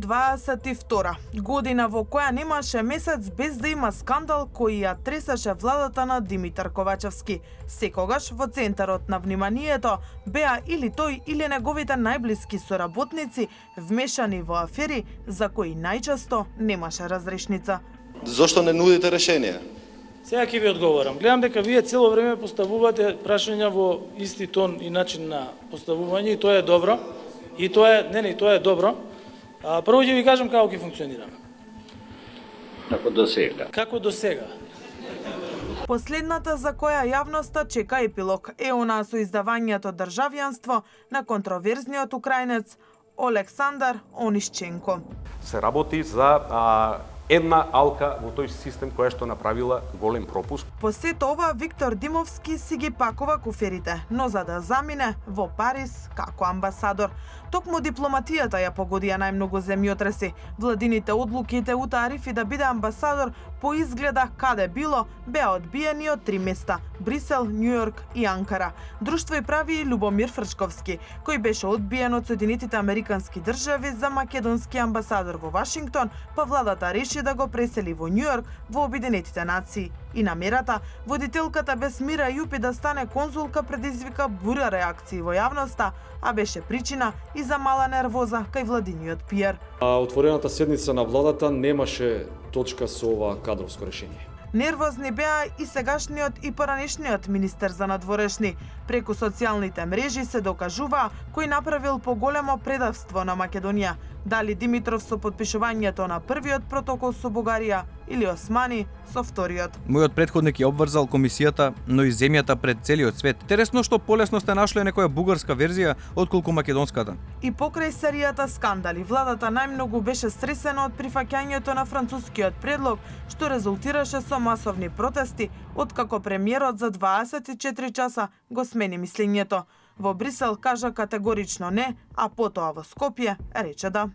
2022 година во која немаше месец без да има скандал кој ја тресеше владата на Димитар Ковачевски. Секогаш во центарот на вниманието беа или тој или неговите најблиски соработници вмешани во афери за кои најчесто немаше разрешница. Зошто не нудите решение? Сега ќе ви одговорам. Гледам дека вие цело време поставувате прашања во исти тон и начин на поставување и тоа е добро. И тоа е добро. Прво ќе ви кажам како ќе функционираме. Како до сега. Последната за која јавноста чека епилог е она со издавањето државјанство на контроверзниот украинец Олександар Онишченко. Се работи за една алка во тој систем која што направила голем пропуск. По сето ова Виктор Димовски си ги пакува куферите, но за да замине во Париз како амбасадор. Токму дипломатијата ја погодија најмногу земјотреси. Владините одлуки те Ута Арифи да биде амбасадор по изгледа каде било беа одбиени од 3 места: Брисел, Њујорк и Анкара. Друштво и прави и Любомир Фрчковски, кој беше одбиен од Соединетите Американски држави за македонски амбасадор во Вашингтон, па владата реши да го пресели во Њујорк во Обединетите нации. И намерата водителката без мира Јупи да стане конзулка предизвика бура реакции во јавноста, а беше причина и за мала нервоза кај владиниот пиар. Отворената седница на владата немаше точка со ова кадровско решение. Нервозни беа и сегашниот и поранешниот министер за надворешни. Преку социјалните мрежи се докажува кој направил поголемо предавство на Македонија. Дали Димитров со подпишувањето на првиот протокол со Бугарија или Османи со вториот. Мојот претходник ја обврзал комисијата, но и земјата пред целиот свет. Интересно што полесно сте нашле некоја бугарска верзија отколку македонската. И покрај серијата скандали, владата најмногу беше стресена од прифаќањето на францускиот предлог, што резултираше со масовни протести, откако премиерот за 24 часа го смени мислењето. Во Брисел кажа категорично не, а потоа во Скопје рече да.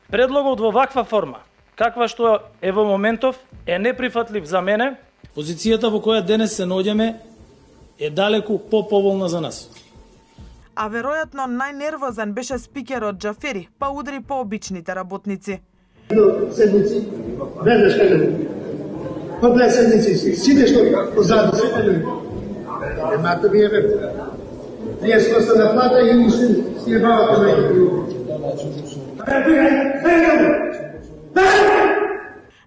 Предлогот во ваква форма, каква што е во моментов, е неприфатлив за мене. Позицијата во која денес се наоѓаме е далеку поповолна за нас. А веројатно најнервозен беше спикерот Џафери, па удри по обичните работници. Седници, веднаш кај па бе седници, сите што позади се, немате ви е вие сте на плата и уште си е бавате на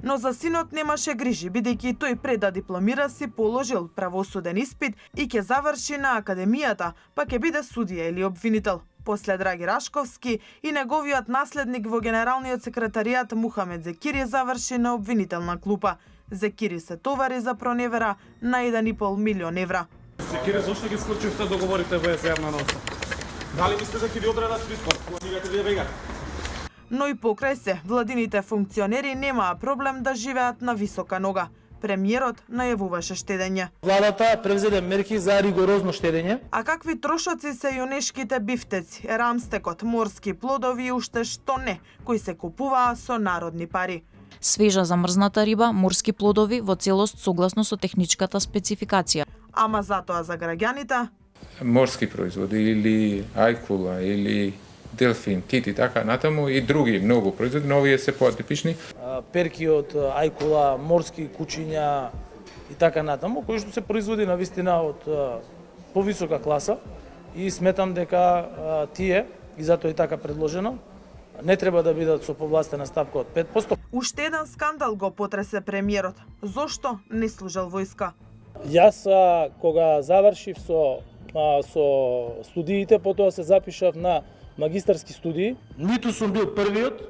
Но за синот немаше грижи, бидејќи тој пред да дипломира си положил правосуден испит и ќе заврши на академијата, па ќе биде судија или обвинител. После Драги Рашковски и неговиот наследник во Генералниот секретаријат Мухамед Зекири заврши на обвинителна клупа. Зекири се товари за проневера на 1,5 милион евра. Секире, зошто ги склучивте договорите во јавна носа? Дали мислите дека ќе ви одредат притвор? Кога ќе ви бегате? Но и покрај се, владините функционери немаа проблем да живеат на висока нога. Премиерот најавуваше штедење. Владата превзеде мерки за ригорозно штедење. А какви трошоци се јунешките бифтеци, рамстекот, морски плодови и уште што не, кои се купуваа со народни пари. Свежа замрзната риба, морски плодови во целост согласно со техничката спецификација. Ама затоа за граѓаните морски производи или ајкула или делфин, кит и така натаму и други многу производи, но овие се поатипични. Перки од ајкула, морски кучиња и така натаму, кои што се производи на вистина од повисока класа и сметам дека тие, и затоа и така предложено, не треба да бидат со повластена ставка од 5%. Уште еден скандал го потресе премиерот. Зошто не служел војска? Јас кога завршив со студиите, потоа се запишав на магистарски студии. Ниту сум бил првиот,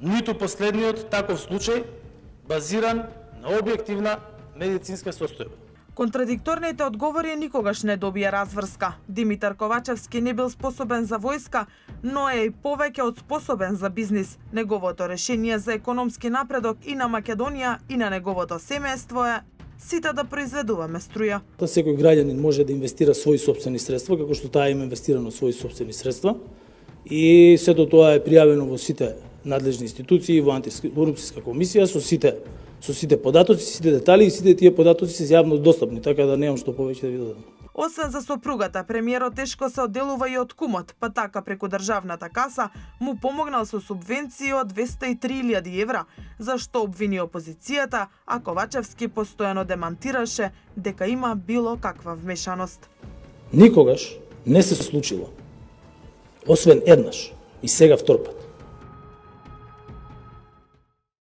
ниту последниот таков случај базиран на објективна медицинска состојба. Контрадикторните одговори никогаш не добија разврска. Димитар Ковачевски не бил способен за војска, но е и повеќе од способен за бизнис. Неговото решение за економски напредок и на Македонија и на неговото семејство е сите да произведуваме струја. Секој граѓанин може да инвестира своји сопствени средства, како што таа има инвестирано своји сопствени средства. И сето тоа е пријавено во сите надлежни институции, во антикорупцијска комисија, со сите податоци, сите детали и сите тие податоци се јавно достапни, така да немам што повеќе да ви додам. Освен за сопругата, премиерот тешко се одделува и од кумот, па така преку државната каса му помогнал со субвенции од 203.000 евра, за што обвини опозицијата, а Ковачевски постојано демантираше дека има било каква вмешаност. Никогаш не се случило, освен еднаш и сега втор пат,